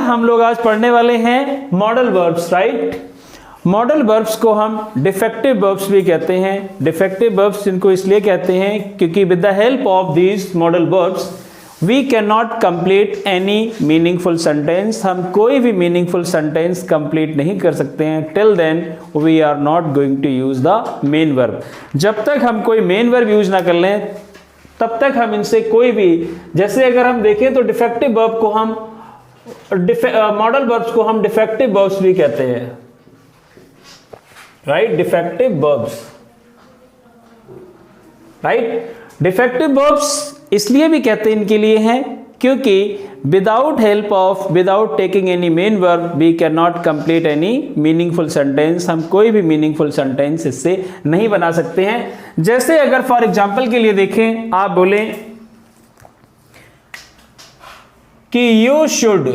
हम लोग आज पढ़ने वाले हैं modal verbs, right. Modal verbs को हम डिफेक्टिव वर्ब्स भी कहते हैं। डिफेक्टिव वर्ब्स इनको इसलिए कहते हैं क्योंकि with the help of these modal verbs we can not complete any meaningful sentence. हम कोई भी मीनिंगफुल सेंटेंस कंप्लीट नहीं कर सकते हैं। Till then we are not going to use the main verb. जब तक हम कोई मेन वर्ब यूज ना कर लें तब तक हम इनसे कोई भी, जैसे अगर हम देखें तो डिफेक्टिव वर्ब को हम मॉडल वर्ब्स को हम डिफेक्टिव वर्ब्स भी कहते हैं, right. Defective verbs, right. Defective verbs इसलिए भी कहते हैं इनके लिए हैं क्योंकि without taking any main verb we can not complete any meaningful sentence. हम कोई भी मीनिंगफुल सेंटेंस इससे नहीं बना सकते हैं। जैसे अगर फॉर एग्जांपल के लिए देखें, आप बोलें कि you should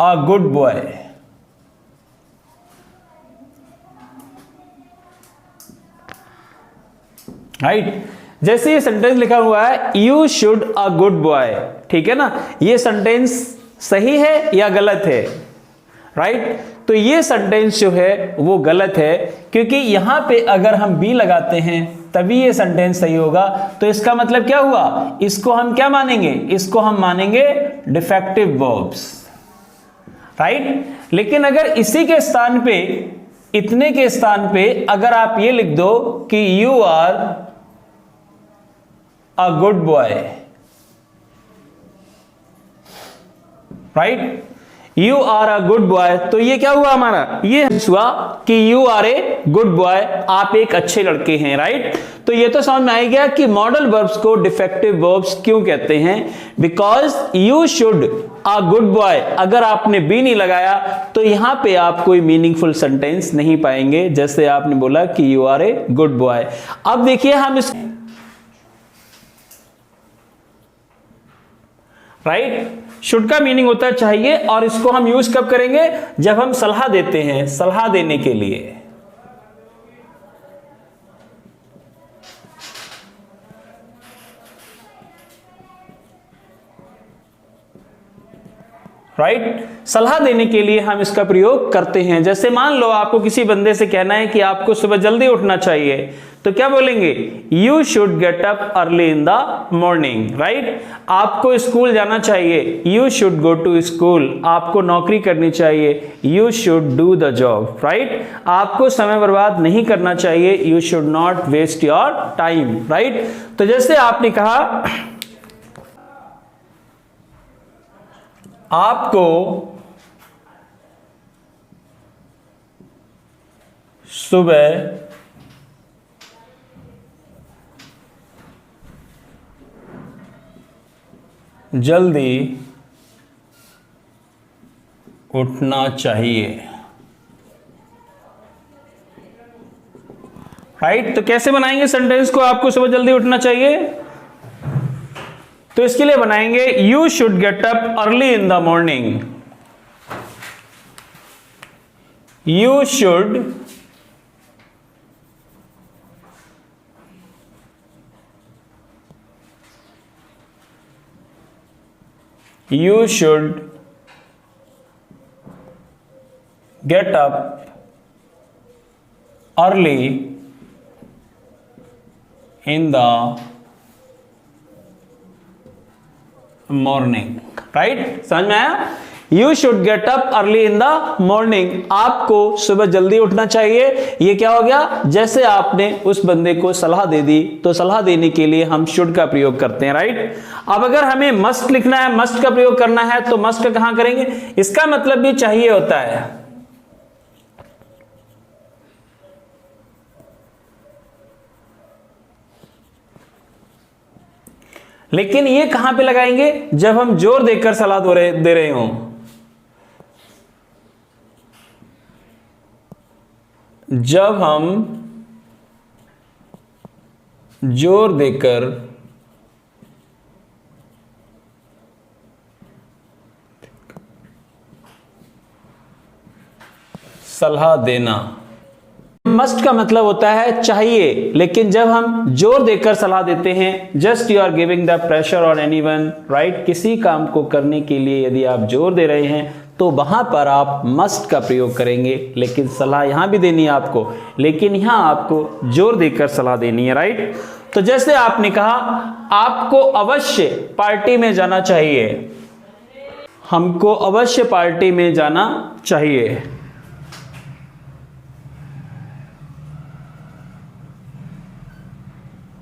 a good boy, right. जैसे ये सेंटेंस लिखा हुआ है you should a good boy, ठीक है ना, ये सेंटेंस सही है या गलत है, राइट। तो ये सेंटेंस जो है वो गलत है क्योंकि यहां पे अगर हम बी लगाते हैं तभी ये सेंटेंस सही होगा। तो इसका मतलब क्या हुआ, इसको हम क्या मानेंगे, इसको हम मानेंगे डिफेक्टिव वर्ब्स, राइट। लेकिन अगर इसी के स्थान पे, इतने के स्थान पे अगर आप ये लिख दो कि you are a good boy, right, you are a good boy, तो ये क्या हुआ हमारा, ये हुआ कि you are a good boy, आप एक अच्छे लड़के हैं, राइट। तो ये तो समझ में आ गया कि मॉडल वर्ब्स को डिफेक्टिव वर्ब्स क्यों कहते हैं। Because you should a good boy, अगर आपने बी नहीं लगाया तो यहां पे आप कोई मीनिंगफुल सेंटेंस नहीं पाएंगे, जैसे आपने बोला कि you are a good boy. अब देखिए हम इस, राइट, शुड का मीनिंग होता है चाहिए, और इसको हम यूज कब करेंगे, जब हम सलाह देते हैं, सलाह देने के लिए, राइट। सलाह देने के लिए हम इसका प्रयोग करते हैं। जैसे मान लो आपको किसी बंदे से कहना है कि आपको सुबह जल्दी उठना चाहिए, तो क्या बोलेंगे, you should get up early in the morning, right. आपको स्कूल जाना चाहिए, you should go to school. आपको नौकरी करनी चाहिए, you should do the job, right. आपको समय बर्बाद नहीं करना चाहिए, you should not waste your time, right. तो जैसे आपने कहा आपको सुबह जल्दी उठना चाहिए, राइट। तो कैसे बनाएंगे सेंटेंस को, आपको सुबह जल्दी उठना चाहिए, तो इसके लिए बनाएंगे you should get up early in the morning, you should get up early in the morning, right. समझ में आया, you should get up early in the morning, आपको सुबह जल्दी उठना चाहिए। ये क्या हो गया, जैसे आपने उस बंदे को सलाह दे दी, तो सलाह देने के लिए हम शुड का प्रयोग करते हैं, राइट। अब अगर हमें मस्ट लिखना है, मस्ट का प्रयोग करना है, तो मस्ट कहां करेंगे, इसका मतलब भी चाहिए होता है, लेकिन ये कहां पे लगाएंगे, जब हम जोर देकर सलाह दे रहे हों, जब हम जोर देकर सलाह देना, मस्ट का मतलब होता है चाहिए, लेकिन जब हम जोर देकर सलाह देते हैं, just you are giving the pressure on anyone, right, किसी काम को करने के लिए यदि आप जोर दे रहे हैं तो वहां पर आप मस्ट का प्रयोग करेंगे। लेकिन सलाह यहां भी देनी है आपको, लेकिन यहां आपको जोर देकर सलाह देनी है, राइट। तो जैसे आपने कहा आपको अवश्य पार्टी में जाना चाहिए, हमको अवश्य पार्टी में जाना चाहिए,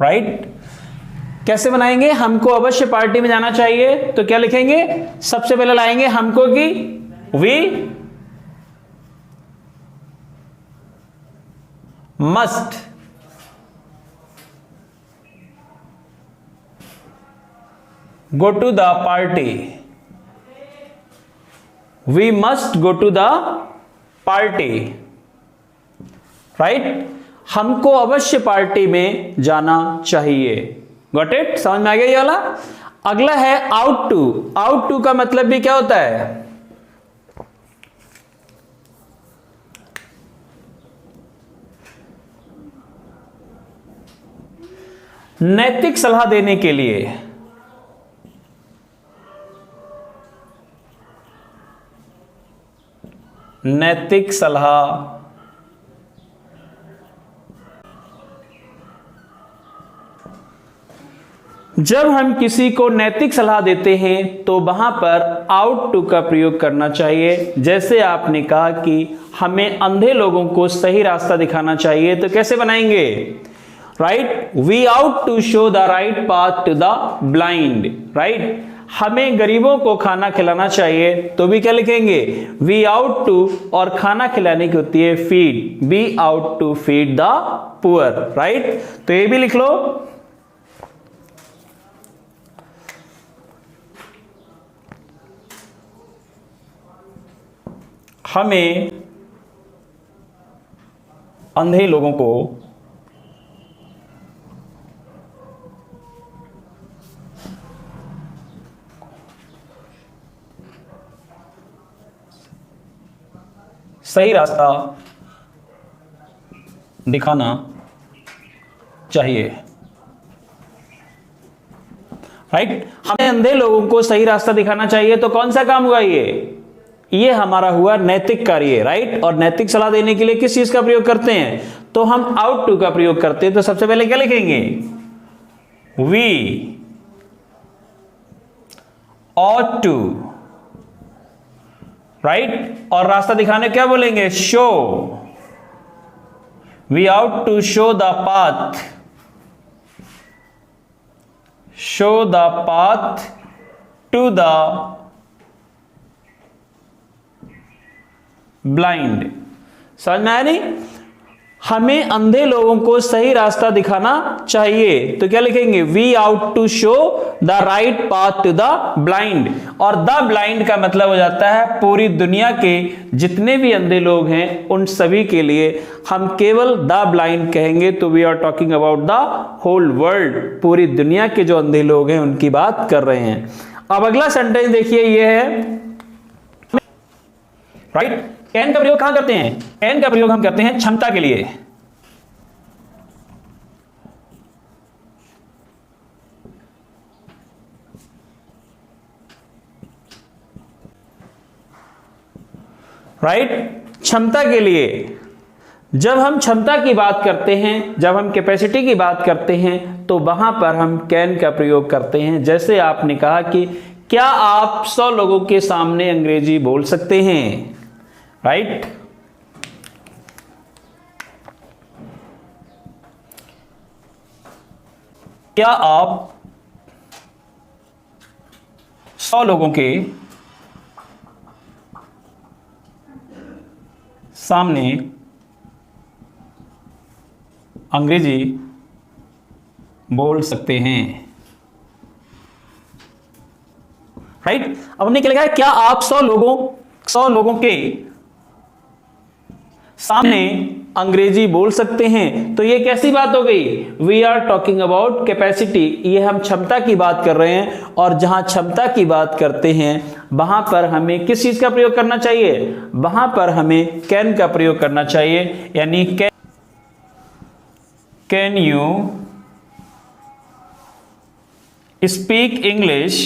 राइट। कैसे बनाएंगे? हमको अवश्य पार्टी में जाना चाहिए, तो क्या लिखेंगे? सबसे पहले लाएंगे हमको की we must go to the party, we must go to the party, right। हमको अवश्य पार्टी में जाना चाहिए। Got it? समझ में आ गया ये वाला। अगला है आउट टू। आउट टू का मतलब भी क्या होता है? नैतिक सलाह देने के लिए, नैतिक सलाह जब हम किसी को नैतिक सलाह देते हैं तो वहां पर आउट टू का प्रयोग करना चाहिए। जैसे आपने कहा कि हमें अंधे लोगों को सही रास्ता दिखाना चाहिए, तो कैसे बनाएंगे? Right, we ought to show the right path to the blind, right. हमें गरीबों को खाना खिलाना चाहिए, तो भी क्या लिखेंगे? वी आउट टू, और खाना खिलाने की होती है feed, we ought to feed the poor, right. तो ये भी लिख लो। हमें अंधे लोगों को सही रास्ता दिखाना चाहिए, राइट। हमें अंधे लोगों को सही रास्ता दिखाना चाहिए, तो कौन सा काम हुआ ये हमारा हुआ नैतिक कार्य, राइट। और नैतिक सलाह देने के लिए किस चीज का प्रयोग करते हैं? तो हम आउट टू का प्रयोग करते हैं। तो सबसे पहले क्या लिखेंगे? We ought to, right. और रास्ता दिखाने क्या बोलेंगे? Show, we ought to show the path, show the path to the blind. समझ में आया नहीं? हमें अंधे लोगों को सही रास्ता दिखाना चाहिए, तो क्या लिखेंगे? We ought to show the right path to the blind. और द ब्लाइंड का मतलब हो जाता है पूरी दुनिया के जितने भी अंधे लोग हैं उन सभी के लिए हम केवल द ब्लाइंड कहेंगे, तो we are talking about the whole world, पूरी दुनिया के जो अंधे लोग हैं उनकी बात कर रहे हैं। अब अगला सेंटेंस देखिए, ये है राइट। कैन का प्रयोग कहां करते हैं? कैन का प्रयोग हम करते हैं क्षमता के लिए, राइट, क्षमता के लिए। जब हम क्षमता की बात करते हैं, जब हम कैपेसिटी की बात करते हैं, तो वहां पर हम कैन का प्रयोग करते हैं। जैसे आपने कहा कि क्या आप 100 लोगों के सामने अंग्रेजी बोल सकते हैं, राइट। क्या आप 100 लोगों के सामने अंग्रेजी बोल सकते हैं, राइट। अब हमने क्या लिखा है? क्या आप 100 लोगों के सामने अंग्रेजी बोल सकते हैं। तो ये कैसी बात हो गई? We are talking about capacity, ये हम क्षमता की बात कर रहे हैं। और जहां क्षमता की बात करते हैं वहां पर हमें किस चीज का प्रयोग करना चाहिए? वहां पर हमें कैन का प्रयोग करना चाहिए, यानी can. Can you speak English,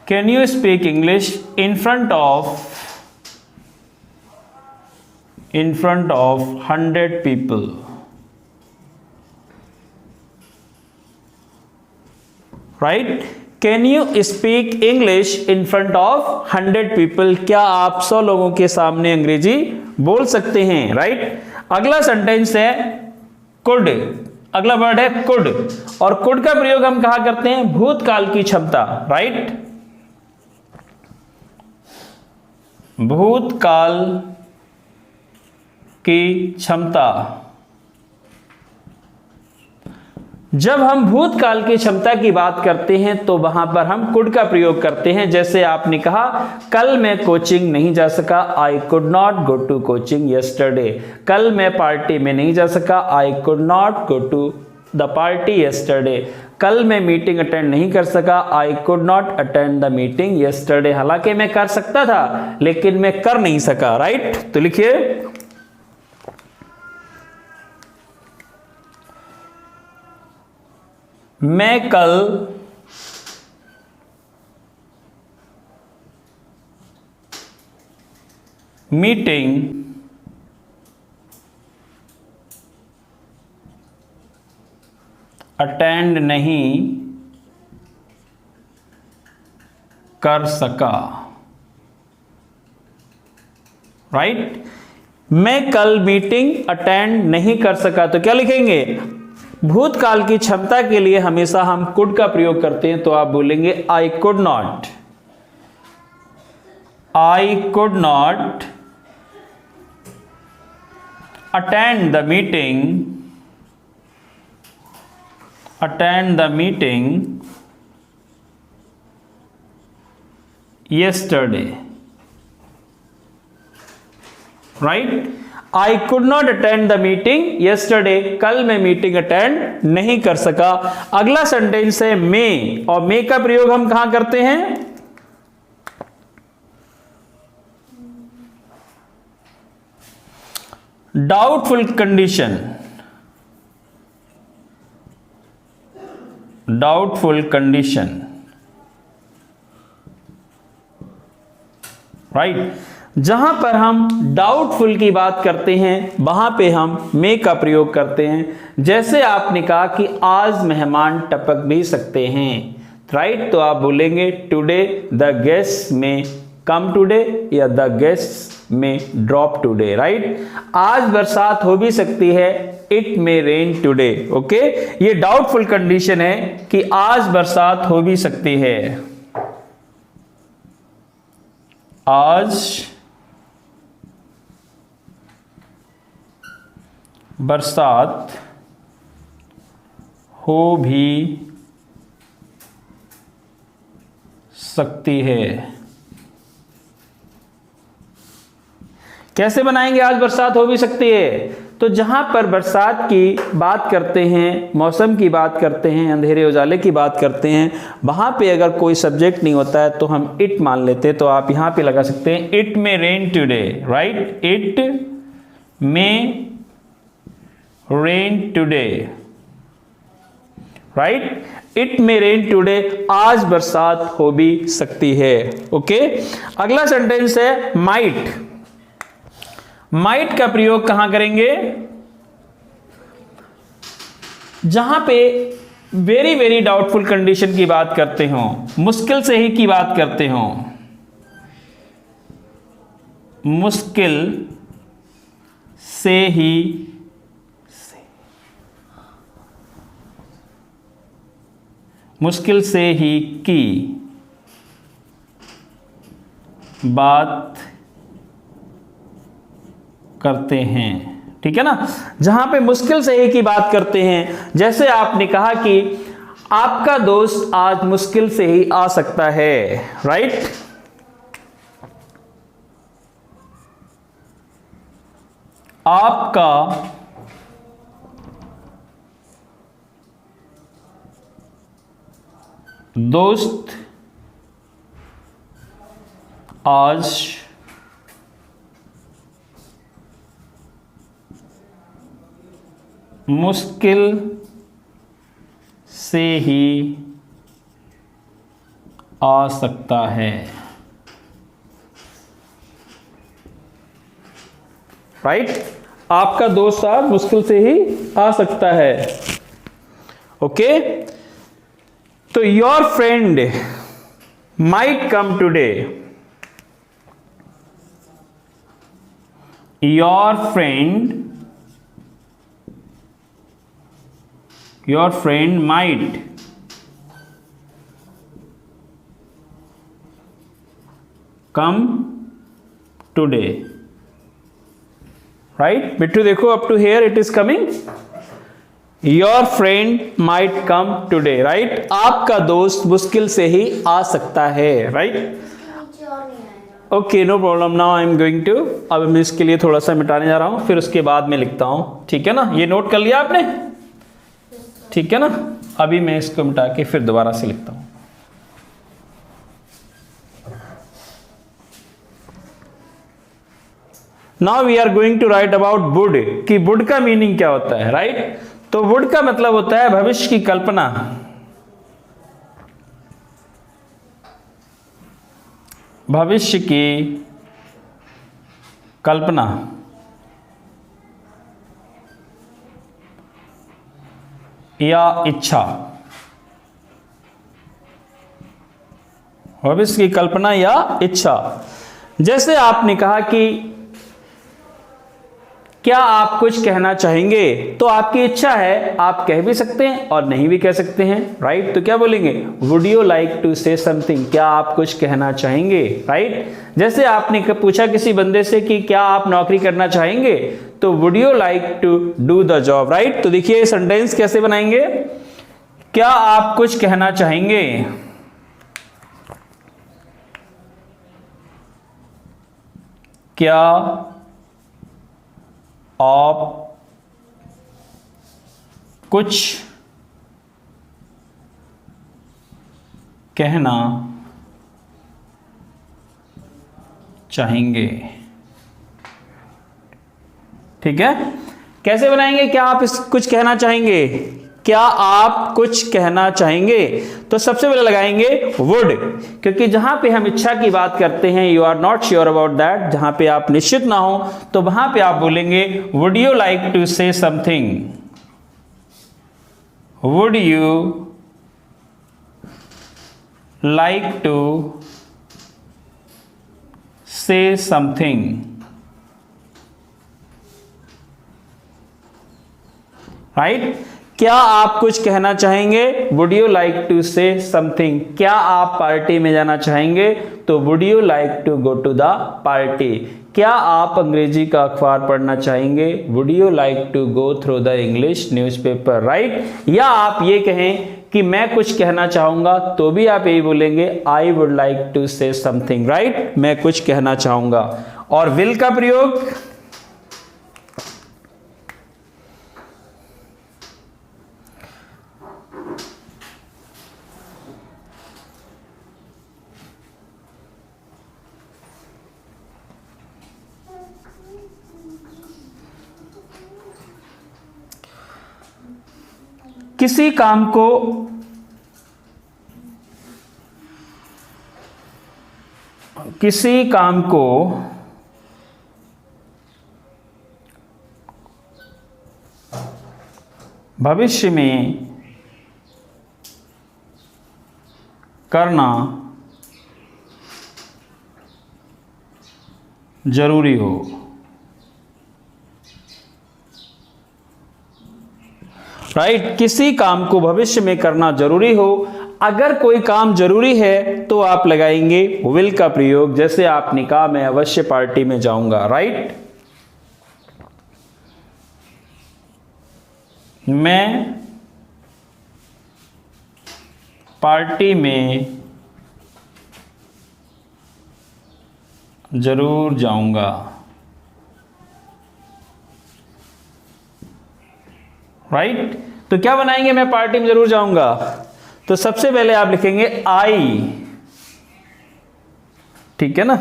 can you speak English in front of 100 people? Right, can you speak English in front of 100 people? क्या आप 100 लोगों के सामने अंग्रेजी बोल सकते हैं? राइट, अगला सेंटेंस है कुड, अगला वर्ड है कुड, और कुड का प्रयोग हम कहा करते हैं? भूतकाल की क्षमता। राइट, भूतकाल की क्षमता। जब हम भूतकाल की क्षमता की बात करते हैं तो वहां पर हम कुड का प्रयोग करते हैं। जैसे आपने कहा कल मैं कोचिंग नहीं जा सका, I could not go to coaching yesterday. कल मैं पार्टी में नहीं जा सका, I could not go to the party yesterday. कल मैं मीटिंग अटेंड नहीं कर सका, I could not attend the meeting yesterday. हालांकि मैं कर सकता था लेकिन मैं कर नहीं सका। राइट, तो लिखिए मैं कल मीटिंग अटेंड नहीं कर सका। राइट, मैं कल मीटिंग अटेंड नहीं कर सका। तो क्या लिखेंगे? भूतकाल की क्षमता के लिए हमेशा हम कुड का प्रयोग करते हैं, तो आप बोलेंगे आई could not, I could not attend the meeting yesterday. Right, I could not attend the meeting yesterday, कल मैं मीटिंग अटेंड नहीं कर सका। अगला सेंटेंस है मे, और मे का प्रयोग हम कहां करते हैं? Doubtful condition, doubtful condition. Right, जहां पर हम डाउटफुल की बात करते हैं वहां पे हम मे का प्रयोग करते हैं। जैसे आपने कहा कि आज मेहमान टपक भी सकते हैं। राइट, तो आप बोलेंगे टुडे द गेस्ट में कम टुडे, या द गेस्ट में ड्रॉप टुडे। राइट, आज बरसात हो भी सकती है, it may rain today. Okay, ये डाउटफुल कंडीशन है कि आज बरसात हो भी सकती है, आज बरसात हो भी सकती है। कैसे बनाएंगे आज बरसात हो भी सकती है? तो जहां पर बरसात की बात करते हैं, मौसम की बात करते हैं, अंधेरे उजाले की बात करते हैं, वहां पे अगर कोई सब्जेक्ट नहीं होता है तो हम इट मान लेते हैं। तो आप यहां पे लगा सकते हैं it may rain today. Right, it may rain today. Right, it may rain today, आज बरसात हो भी सकती है। ओके, अगला सेंटेंस है माइट। माइट का प्रयोग कहां करेंगे? जहां पे वेरी वेरी डाउटफुल कंडीशन की बात करते हो, मुश्किल से ही की बात करते हो, मुश्किल से ही की बात करते हैं। ठीक है ना, जहां पे मुश्किल से ही की बात करते हैं। जैसे आपने कहा कि आपका दोस्त आज मुश्किल से ही आ सकता है। राइट, आपका दोस्त आज मुश्किल से ही आ सकता है। राइट, आपका दोस्त साहब मुश्किल से ही आ सकता है। ओके, तो your friend might come today. Your friend might come today. Right Bittu, देखो up to here it is coming. Your friend might come today. Right, आपका दोस्त मुश्किल से ही आ सकता है। Right, okay, no problem. Now I am going to, अब मैं इसके लिए थोड़ा सा मिटाने जा रहा हूं, फिर उसके बाद में लिखता हूं। ठीक है ना, ये नोट कर लिया आपने? ठीक है ना, अभी मैं इसको मिटा के फिर दोबारा से लिखता हूं। Now we are going to write about would, कि वुड का मीनिंग क्या होता है। राइट, तो वुड का मतलब होता है भविष्य की कल्पना। भविष्य की कल्पना या इच्छा। भविष्य की कल्पना या इच्छा। जैसे आपने कहा कि क्या आप कुछ कहना चाहेंगे, तो आपकी इच्छा है, आप कह भी सकते हैं और नहीं भी कह सकते हैं। राइट, तो क्या बोलेंगे? Would you like to say something, क्या आप कुछ कहना चाहेंगे। राइट, जैसे आपने पूछा किसी बंदे से कि क्या आप नौकरी करना चाहेंगे, तो would you like to do the job. Right, तो देखिए सेंटेंस कैसे बनाएंगे, क्या आप कुछ कहना चाहेंगे, क्या आप कुछ कहना चाहेंगे। ठीक है, कैसे बनाएंगे? क्या आप कुछ कहना चाहेंगे, क्या आप कुछ कहना चाहेंगे, तो सबसे पहले लगाएंगे वुड, क्योंकि जहां पे हम इच्छा की बात करते हैं, you are not sure about that, जहां पे आप निश्चित ना हो, तो वहां पे आप बोलेंगे would you like to say something, would you like to say something. Right, क्या आप कुछ कहना चाहेंगे, would you like to say something. क्या आप पार्टी में जाना चाहेंगे, तो would you like to go to the party. क्या आप अंग्रेजी का अखबार पढ़ना चाहेंगे, would you like to go through the English newspaper. Right, या आप ये कहें कि मैं कुछ कहना चाहूंगा, तो भी आप यही बोलेंगे I would like to say something. Right, मैं कुछ कहना चाहूंगा। और विल का प्रयोग, किसी काम को भविष्य में करना जरूरी हो। राइट, किसी काम को भविष्य में करना जरूरी हो। अगर कोई काम जरूरी है तो आप लगाएंगे विल का प्रयोग, जैसे आपने कहा मैं अवश्य पार्टी में जाऊंगा। राइट, मैं पार्टी में जरूर जाऊंगा। राइट, तो क्या बनाएंगे, मैं पार्टी में जरूर जाऊंगा, तो सबसे पहले आप लिखेंगे आई। ठीक है ना,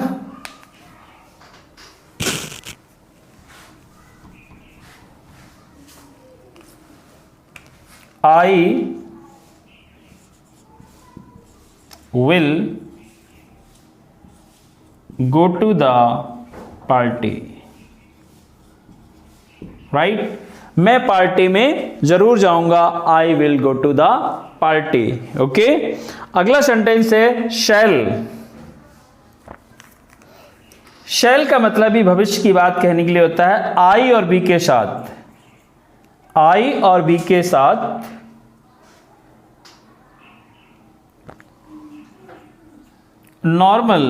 I will go to the party, right? मैं पार्टी में जरूर जाऊंगा, I will go to the party. Okay, अगला सेंटेंस है शैल। शैल का मतलब ही भविष्य की बात कहने के लिए होता है आई और बी के साथ, आई और बी के साथ नॉर्मल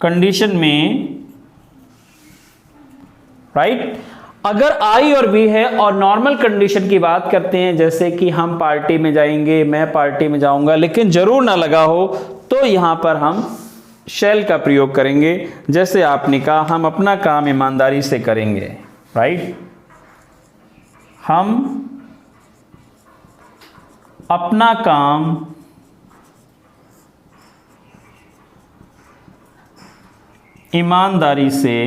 कंडीशन में, राइट? अगर आई और बी है और नॉर्मल कंडीशन की बात करते हैं, जैसे कि हम पार्टी में जाएंगे, मैं पार्टी में जाऊंगा, लेकिन जरूर ना लगा हो, तो यहां पर हम शैल का प्रयोग करेंगे। जैसे आपने कहा हम अपना काम ईमानदारी से करेंगे, राइट? हम अपना काम ईमानदारी से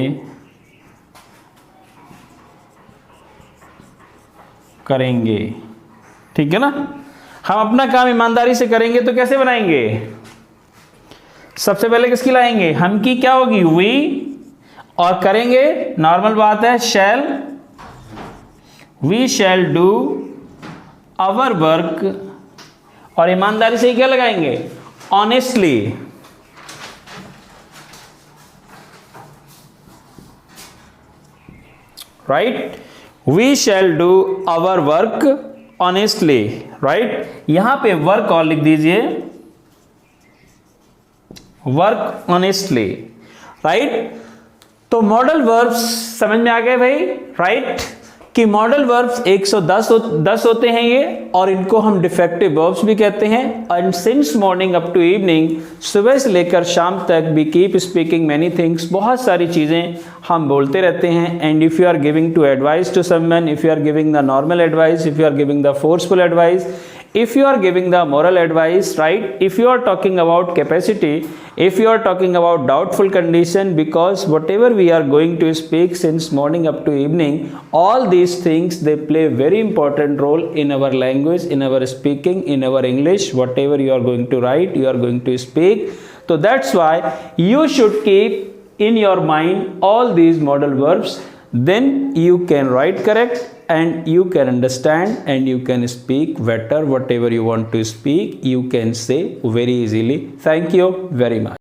करेंगे, ठीक है ना? हम अपना काम ईमानदारी से करेंगे तो कैसे बनाएंगे? सबसे पहले किसकी लाएंगे? हम की क्या होगी? वी, और करेंगे नॉर्मल बात है shall, we shall do our work, और ईमानदारी से क्या लगाएंगे? Honestly, right? We shall do our work honestly, right? यहां पे वर्क और लिख दीजिए, वर्क ऑनेस्टली, राइट? तो मॉडल वर्ब्स समझ में आ गए भाई, राइट? कि मॉडल वर्ब्स 110 होते हैं ये, और इनको हम डिफेक्टिव वर्ब्स भी कहते हैं। And since morning up to evening, सुबह से लेकर शाम तक, we keep speaking many things, बहुत सारी चीज़ें हम बोलते रहते हैं। And if you are giving to advice to someone, if you are giving the normal advice, if you are giving the forceful advice, if you are giving the moral advice, right? If you are talking about capacity, if you are talking about doubtful condition, because whatever we are going to speak since morning up to evening, all these things, they play very important role in our language, in our speaking, in our English, whatever you are going to write, you are going to speak. So that's why you should keep in your mind all these modal verbs, then you can write correct, and you can understand, and you can speak better. Whatever you want to speak, you can say very easily. Thank you very much.